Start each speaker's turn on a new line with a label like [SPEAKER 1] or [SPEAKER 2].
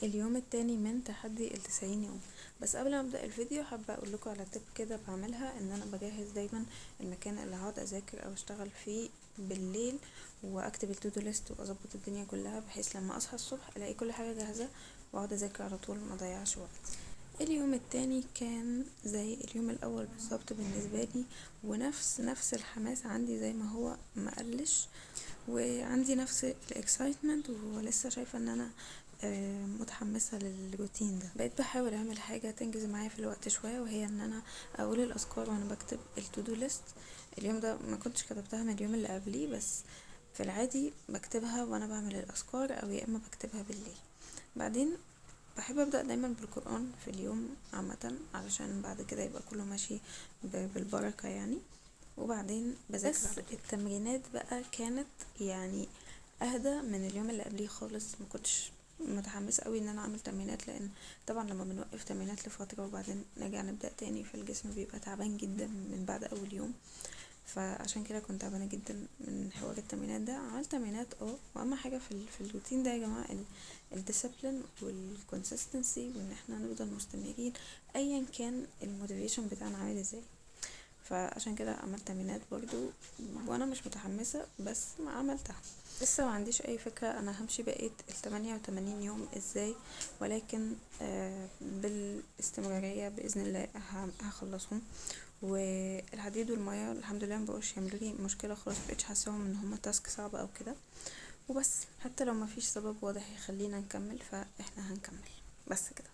[SPEAKER 1] اليوم التاني من تحدي ال90 يوم. بس قبل ما ابدا الفيديو حابه اقول لكم على تip كده بعملها، ان انا بجهز دايما المكان اللي هقعد اذاكر او اشتغل فيه بالليل، واكتب التودو ليست واظبط الدنيا كلها، بحيث لما اصحى الصبح الاقي كل حاجه جاهزه واقعد اذاكر على طول، ما اضيعش وقت. اليوم التاني كان زي اليوم الاول بالظبط بالنسبه لي، ونفس الحماس عندي زي ما هو مقلش، وعندي نفس الاكسايتمنت، ولسه شايفه ان انا متحمسه للروتين ده. بقيت بحاول اعمل حاجه تنجز معايا في الوقت شويه، وهي ان انا اقول الاذكار وانا بكتب التودو ليست. اليوم ده ما كنتش كتبتها من اليوم اللي قبليه، بس في العادي بكتبها وانا بعمل الاذكار، او يا اما بكتبها بالليل. بعدين بحب ابدا دايما بالقران في اليوم عامه، علشان بعد كده يبقى كله ماشي بالبركه يعني. وبعدين بذاكر بس التمرينات بقى كانت يعني اهدى من اليوم اللي قبليه خالص. ما كنتش متحمسه قوي ان انا اعمل تمرينات، لان طبعا لما بنوقف تمرينات لفتره وبعدين نرجع نبدا تاني، فالجسم بيبقى تعبان جدا من بعد اول يوم. فعشان كده كنت تعبانه جدا من حوار التمرينات ده. عملت تمرينات واهم حاجه في الروتين ده يا جماعه الديسيبلين والكونسيستنسي، وان احنا نفضل مستمرين ايا كان الموتيفيشن بتاعنا عامل ازاي. فعشان كده عملت تمرينات برضو وانا مش متحمسة، بس ما عملتها. لسه ما عنديش اي فكرة انا همشي بقية ال88 يوم ازاي، ولكن بالاستمرارية بإذن الله هخلصهم. والحديد والمية الحمد لله مبقوش يعملوا لي مشكلة خالص، مبقتش حاساهم ان هما تاسك صعب او كده. وبس، حتى لو ما فيش سبب واضح يخلينا نكمل، فاحنا هنكمل. بس كده.